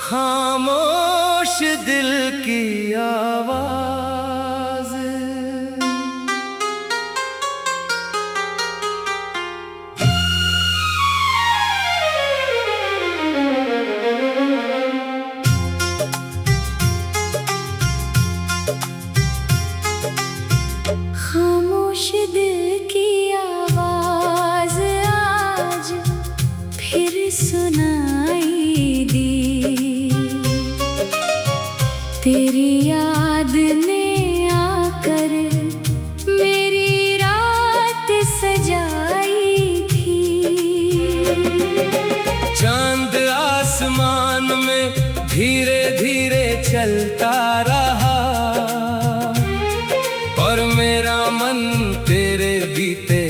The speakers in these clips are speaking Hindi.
खामोश दिल की आवाज, खामोश दिल की आवाज आज फिर सुनाई दी। तेरी याद ने आकर मेरी रात सजाई थी। चांद आसमान में धीरे धीरे चलता रहा और मेरा मन तेरे बीते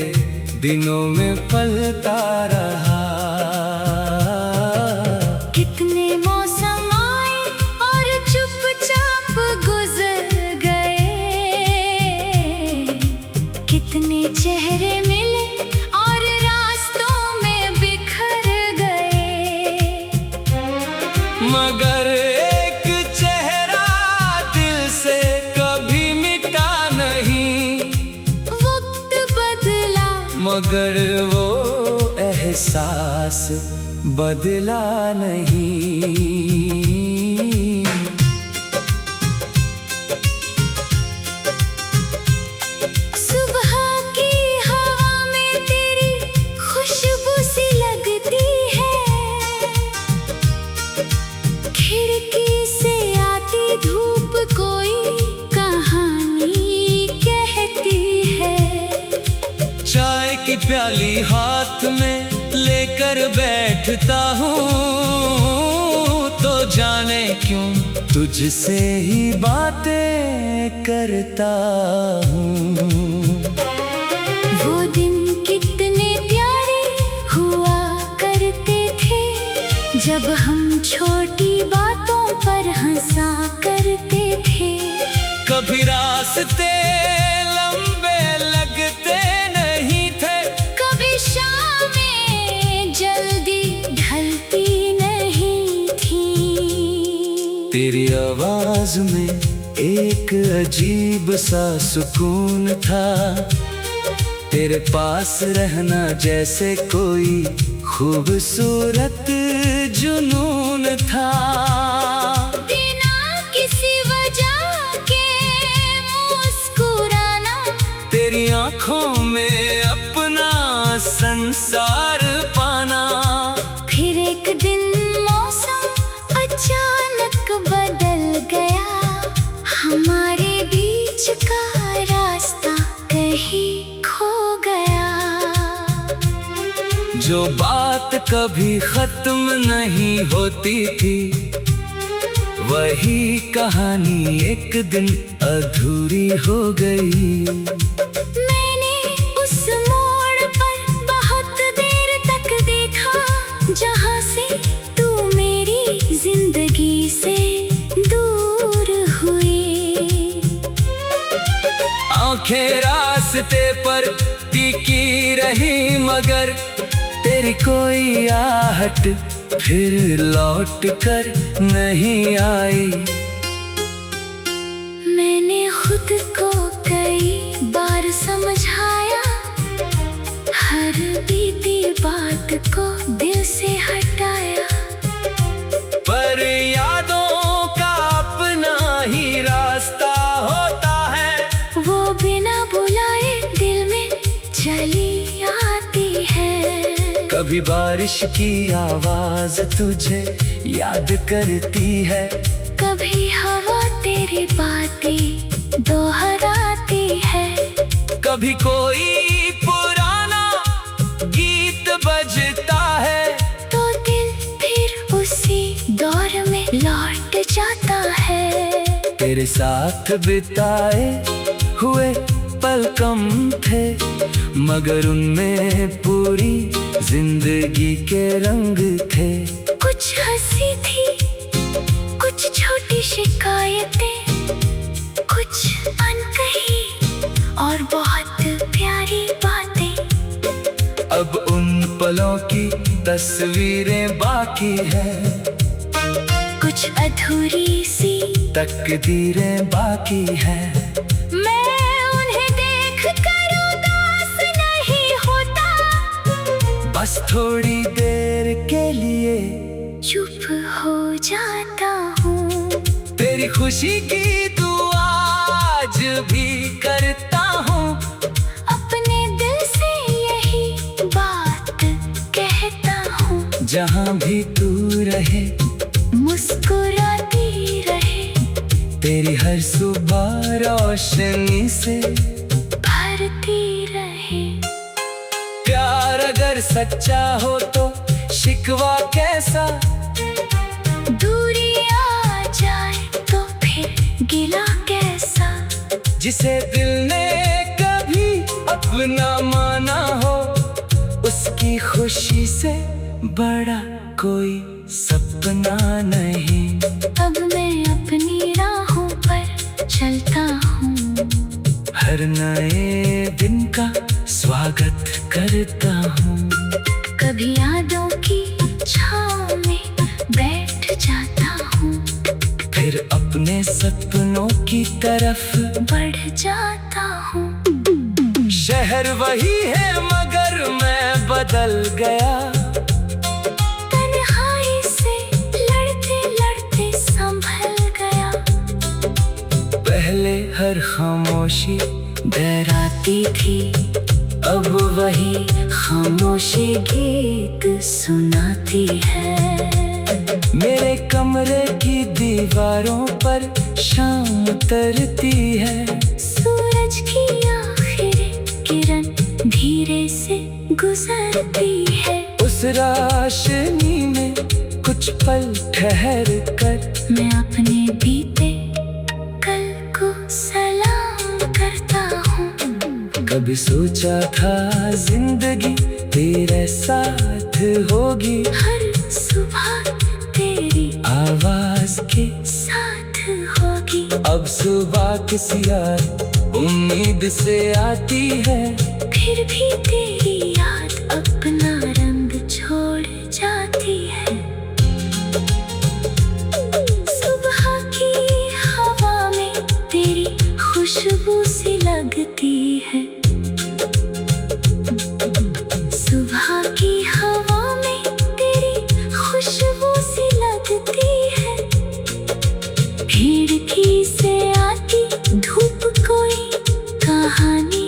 दिनों में पलता रहा। कितने मौसम आए और चुपचाप गुजर गए, कितने चेहरे मिले और रास्तों में बिखर गए, मगर एक चेहरा दिल से कभी मिटा नहीं। वक्त बदला मगर वो एहसास बदला नहीं। सुबह की हवा में तेरी खुशबू सी लगती है, खिड़की से आती धूप कोई कहानी कहती है। चाय की प्याली हाथ में लेकर बैठता हूँ तो जाने क्यों तुझसे ही बातें करता हूँ। वो दिन कितने प्यारे हुआ करते थे, जब हम छोटी बातों पर हंसा करते थे। कभी रास्ते लंबे लगते नहीं थे, कभी शामें जल्दी ढलती नहीं थी। तेरी आवाज में एक अजीब सा सुकून था। तेरे पास रहना जैसे कोई खूबसूरत जुनून था। बिना किसी वजह के मुस्कुराना, तेरी आंखों में अपना संसार पाना। फिर एक दिन मौसम अचानक बदल गया, हमारे बीच का रास्ता कहीं खो गया। जो बात कभी खत्म नहीं होती थी, वही कहानी एक दिन अधूरी हो गई। मैंने उस मोड़ पर बहुत देर तक देखा, जहाँ से तू मेरी जिंदगी से दूर हुई। आंखें रास्ते पर टिकी रही, मगर तेरी कोई आहट फिर लौट कर नहीं आई। मैंने खुद को कई बार समझाया, हर बीती बात को दिल से हटाया। पर यादों का अपना ही रास्ता होता है, वो बिना बुलाए दिल में चली आती है। कभी बारिश की आवाज तुझे याद करती है, कभी हवा तेरी बातें दोहराती है। कभी कोई पुराना गीत बजता है, तो दिल फिर उसी दौर में लौट जाता है। तेरे साथ बिताए हुए पल कम थे, मगर उनमें पूरी जिंदगी के रंग थे। कुछ हंसी थी, कुछ छोटी शिकायतें, कुछ अनकही और बहुत प्यारी बातें। अब उन पलों की तस्वीरें बाकी है, कुछ अधूरी सी तकदीरें बाकी है। मैं उन्हें देख कर उदास नहीं होता, बस थोड़ी देर के लिए चुप हो जाता हूँ। तेरी खुशी की दुआ आज भी करता हूँ, अपने दिल से यही बात कहता हूँ। जहाँ भी तू रहे मुस्कुराती रहे, तेरी हर सुबह रोशनी से भरती रहे। प्यार अगर सच्चा हो तो शिकवा कैसा, दूरी आ जाए तो फिर गिला कैसा। जिसे दिल ने कभी अपना माना हो, उसकी खुशी से बड़ा कोई सपना नहीं। अब मैं अपनी राहों पर चलता हूँ, हर नए दिन का स्वागत करता हूँ। कभी यादों की छाँव में बैठ जाता हूँ, फिर अपने सपनों की तरफ बढ़ जाता हूँ। शहर वही है मगर मैं बदल गया, तन्हाई से लड़ते लड़ते संभल गया। पहले हर खामोशी डराती थी, अब वही खामोशी गीत सुनाती है। मेरे कमरे की दीवारों पर शाम उतरती है, सूरज की आखिरी किरण धीरे से गुजरती है। उस रोशनी में कुछ पल ठहर कर मैं अपने बीते कल को सलाम करता हूँ। कभी सोचा था जिंदगी तेरे साथ होगी, हर सुबह तेरी आवाज के साथ होगी। अब सुबह किसी याद उम्मीद से आती है, फिर भी तेरी याद अपना रंग छोड़ जाती है। सुबह की हवा में तेरी खुशबू सी लगती है। सुबह की हवा में तेरी खुशबू सी लगती है। खिड़की से आती धूप कोई कहानी।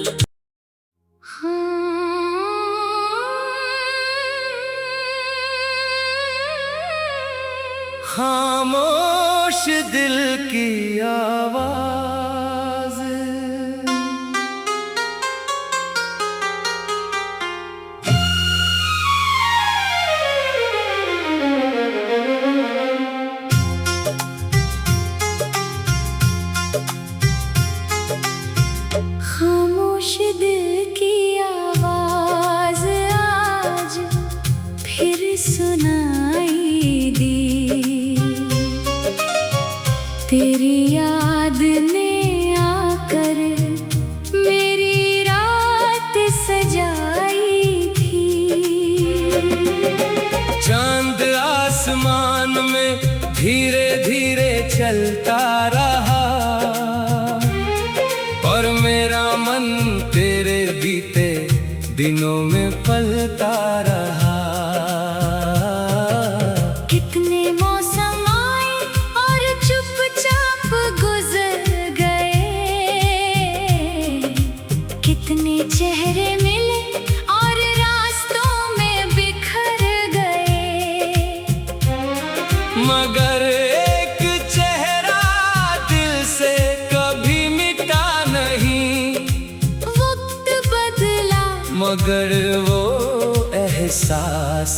खामोश दिल की आवाज, खामोश दिल की आवाज आज फिर सुनाई दी। तेरी याद ने आकर मेरी रात सजाई थी। चांद आसमान में धीरे धीरे चलता रहा, और मेरा मन तेरे बीते दिनों में पलता रहा। कितने मौसम आए और चुपचाप गुजर गए, कितने चेहरे मिले और रास्तों में बिखर गए। मगर एक चेहरा दिल से कभी मिटा नहीं, वक्त बदला मगर वो एहसास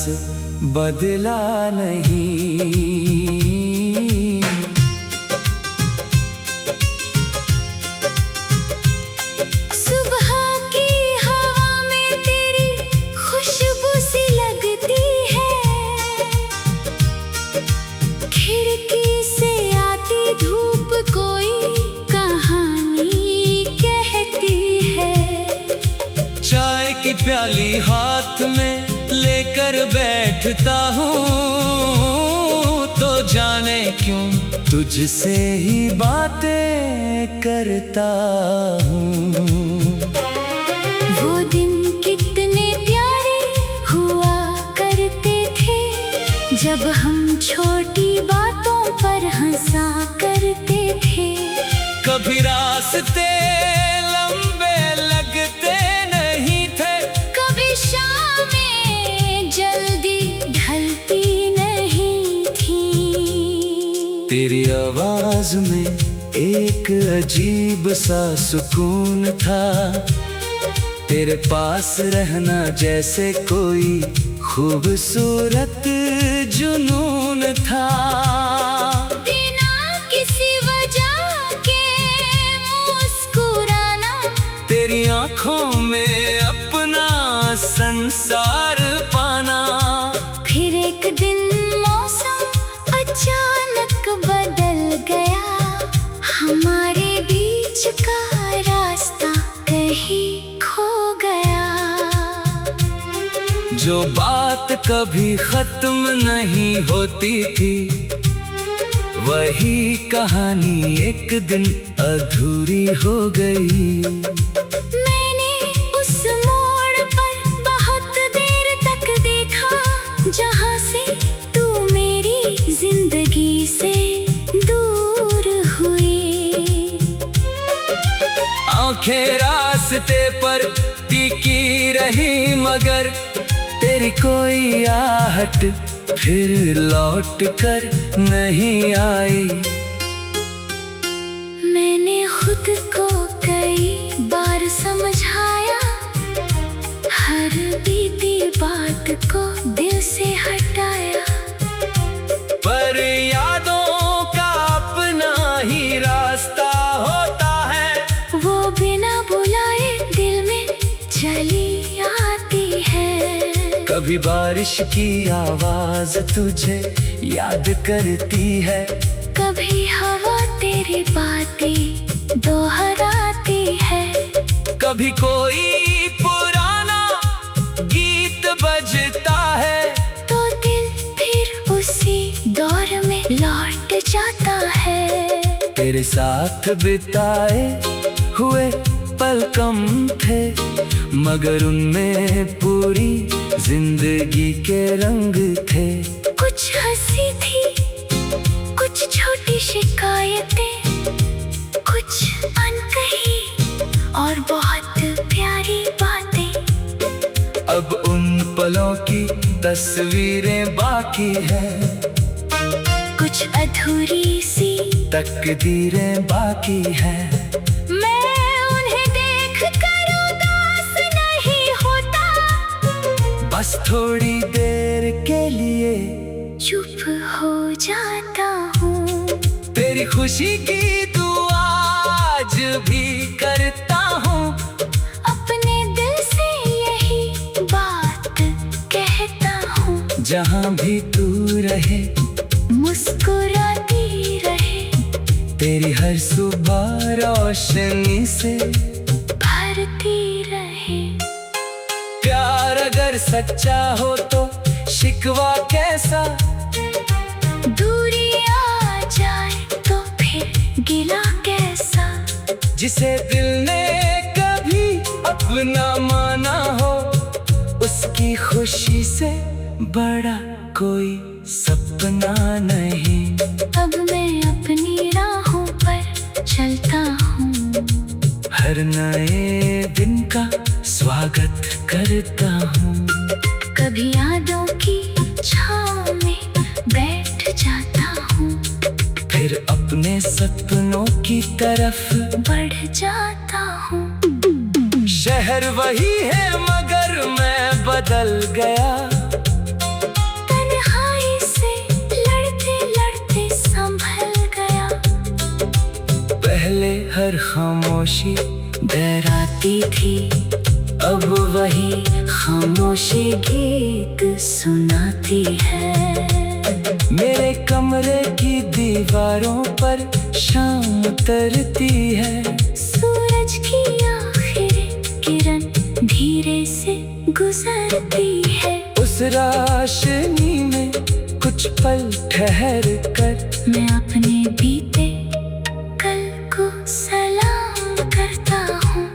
बदला नहीं। सुबह की हवा में तेरी खुशबू सी लगती है। खिड़की से आती धूप कोई कहानी कहती है। चाय की प्याली हाथ में लेकर बैठता हूँ, तो जाने क्यों तुझसे ही बातें करता हूँ। वो दिन कितने प्यारे हुआ करते थे, जब हम छोटी बातों पर हंसा करते थे। कभी रास्ते लंबे लगते नहीं थे, कभी शामें जल्दी ढलती नहीं थी। तेरी आवाज में एक अजीब सा सुकून था, तेरे पास रहना जैसे कोई खूबसूरत जुनून था। बिना किसी वजह के मुस्कुराना, तेरी आंखों में अपना संसार पाना। फिर एक दिन मौसम अचानक बदल गया, हमारे बीच का रास्ता कहीं खो गया। जो बात कभी खत्म नहीं होती थी, वही कहानी एक दिन अधूरी हो गई। मैंने उस मोड़ पर बहुत देर तक देखा, जहाँ से तू मेरी जिंदगी से दूर हुई। आंखें रास्ते पर टिकी रही, मगर तेरी कोई आहट फिर लौट कर नहीं आई। मैंने खुद को कई बार समझाया, हर बीती बात को दिल से हटाया। पर यादों का अपना ही रास्ता होता है, वो बिना बुलाए दिल में चली आती है। कभी बारिश की आवाज तुझे याद करती है, कभी हवा तेरी बातें दोहराती है। कभी कोई पुराना गीत बजता है, तो दिल फिर उसी दौर में लौट जाता है। तेरे साथ बिताए हुए पल कम थे, मगर उनमें पूरी जिंदगी के रंग थे। कुछ हंसी थी, कुछ छोटी शिकायतें, कुछ अनकही और बहुत प्यारी बातें। अब उन पलों की तस्वीरें बाकी हैं, कुछ अधूरी सी तकदीरें बाकी हैं। मैं उन्हें देख कर उदास नहीं होता, बस थोड़ी देर के लिए चुप हो जाता हूँ। तेरी खुशी की दुआ आज भी करता हूँ, अपने दिल से यही बात कहता हूँ। जहाँ भी तू रहे मुस्कुराती रहे, तेरी हर सुबह रोशनी से भरती रहे। प्यार अगर सच्चा हो तो शिकवा कैसा, दूरी आ जाए तो फिर गिला कैसा। जिसे दिल ने कभी अपना माना हो, उसकी खुशी से बड़ा कोई सपना नहीं। अब मैं अपनी राहों पर चलता हूँ, हर नए दिन का स्वागत करता हूँ। कभी यादों की छाँव में बैठ जाता हूँ, फिर अपने सपनों की तरफ बढ़ जाता हूँ। शहर वही है मगर मैं बदल गया, तन्हाई से लड़ते लड़ते संभल गया। पहले हर खामोशी डराती थी, अब वही खामोशी गीत सुनाती है। मेरे कमरे की दीवारों पर शाम उतरती है, सूरज की आखिरी किरण भी धीरे से गुजरती है। उस रोशनी में कुछ पल ठहर कर मैं अपने बीते कल को सलाम करता हूँ।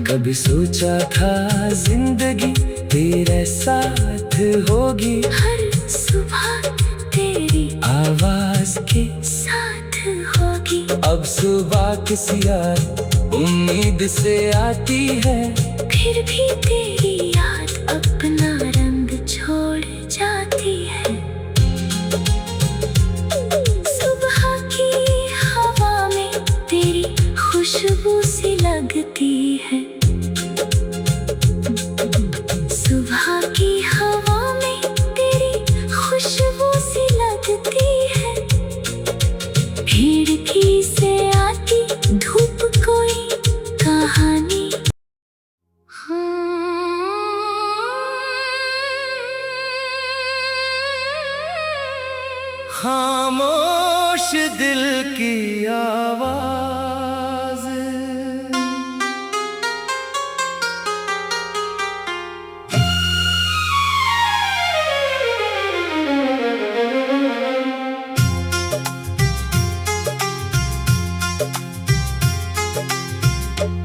कभी सोचा था जिंदगी तेरे साथ होगी, हर सुबह तेरी आवाज के साथ होगी। अब सुबह किसी याद उम्मीद से आती है, फिर भी तेरी याद अपना रंग छोड़ जाती है। सुबह की हवा में तेरी खुशबू सी लगती है। सुबह की हवा में तेरी खुशबू सी लगती है। खिड़की से आती धूप कोई कहानी। खामोश दिल की आवाज,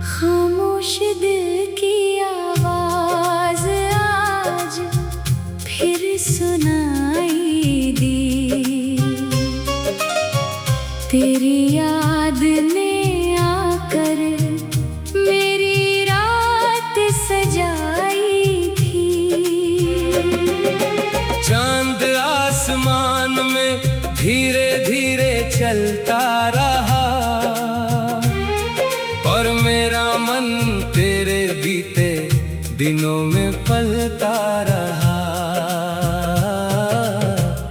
खामोश दिल की आवाज आज फिर सुनाई दी। तेरी याद ने आकर मेरी रात सजाई थी। चांद आसमान में धीरे धीरे चलता रहा, और मेरा मन तेरे बीते दिनों में पलता रहा।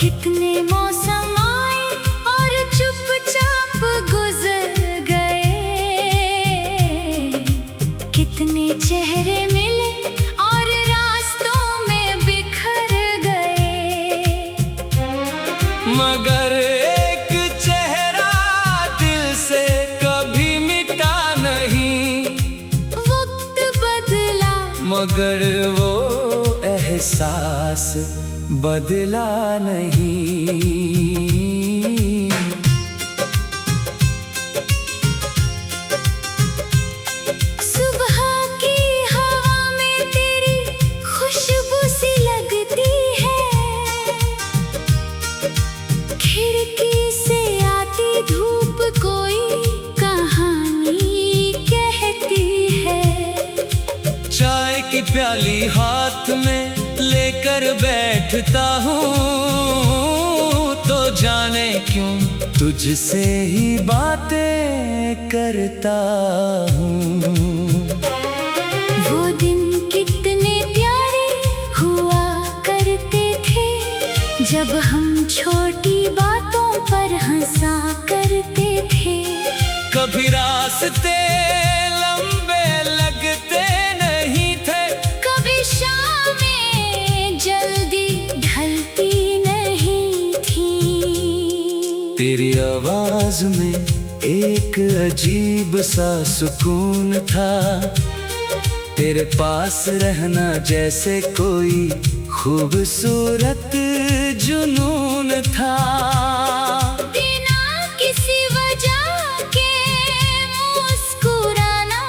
कितने मौसम आए और चुपचाप गुजर गए। कितने चेहरे मिले और रास्तों में बिखर गए। मगर एक चेहरा दिल से कभी मिटा नहीं। वक्त बदला मगर वो एहसास बदला नहीं। सुबह की हवा में तेरी खुशबू सी लगती है। खिड़की से आती धूप कोई कहानी कहती है। चाय की प्याली हाथ में लेकर बैठता हूँ, तो जाने क्यों तुझसे ही बातें करता हूँ। वो दिन कितने प्यारे हुआ करते थे, जब हम छोटी बातों पर हंसा करते थे। कभी रास्ते लंबे लगते नहीं थे, कभी शामें जल्दी ढलती नहीं थी। तेरी आवाज में एक अजीब सा सुकून था। तेरे पास रहना जैसे कोई खूबसूरत जुनून था। बिना किसी वजह के मुस्कुराना,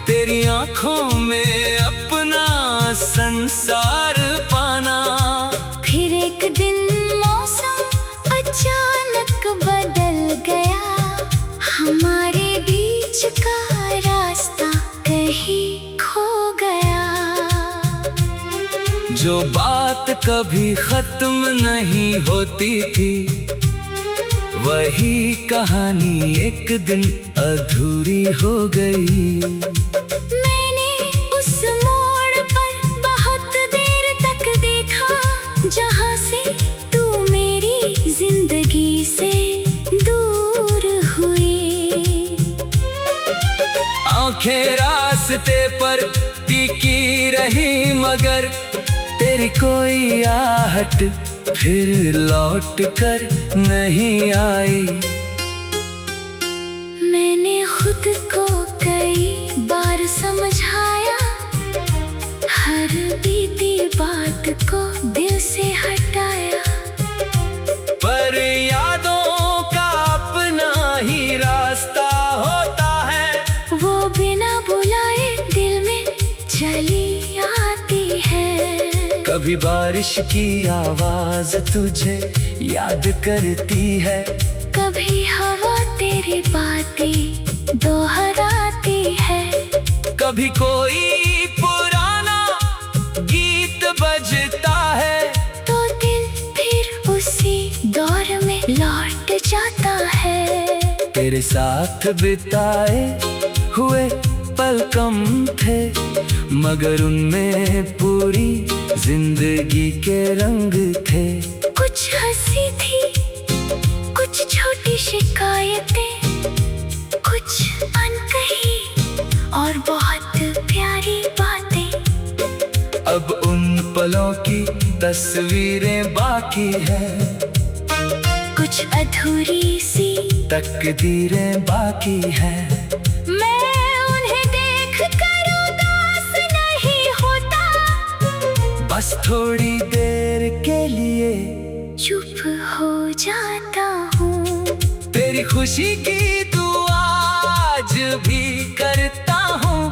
तेरी आंखों में अपना संसार पाना। फिर एक दिन मौसम अचानक बदल गया। हमारे बीच का रास्ता कहीं खो गया। जो बात कभी खत्म नहीं होती थी, वही कहानी एक दिन अधूरी हो गई। मैंने उस मोड़ पर बहुत देर तक देखा, जहाँ से तू मेरी जिंदगी से दूर हुई। आंखें रास्ते पर टिकी रही, मगर तेरी कोई आहट फिर लौट कर नहीं आई। मैंने खुद को कई बार समझाया, हर बीती बात को दिल से हटाया, पर यादों का अपना ही रास्ता होता है। वो बिना बुलाए दिल में चली आती है। कभी बारिश की आवाज तुझे याद करती है, कभी हवा तेरी बातें दोहराती है, कभी कोई पुराना गीत बजता है, तो दिल फिर उसी दौर में लौट जाता है। तेरे साथ बिताए हुए पल कम थे, मगर उनमें पूरी जिंदगी के रंग थे। कुछ हंसी थी, कुछ छोटी शिकायतें, कुछ अनकही और बहुत प्यारी बातें। अब उन पलों की तस्वीरें बाकी है, कुछ अधूरी सी तकदीरें बाकी है। मैं उन्हें देख कर उदास नहीं होता, बस थोड़ी देर के लिए चुप हो जाता हूँ। तेरी खुशी की दुआ आज भी करता हूँ,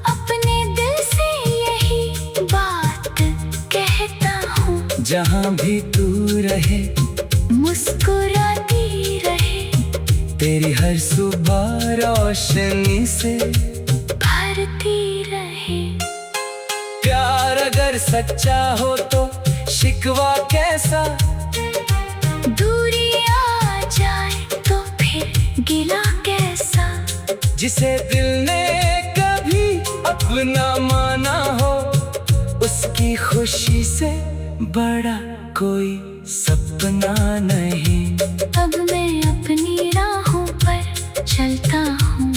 अपने दिल से यही बात कहता हूँ। जहाँ भी तू रहे मुस्कुराती रहे, तेरी हर सुबह रोशनी से भरती रहे। प्यार अगर सच्चा हो तो शिकवा कैसा, दूरी आ जाए तो फिर गिला कैसा। जिसे दिल ने कभी अपना माना हो, उसकी खुशी से बड़ा कोई सपना नहीं। अब मैं अपनी राहों पर चलता हूँ,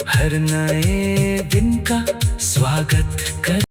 हर नए दिन का स्वागत कर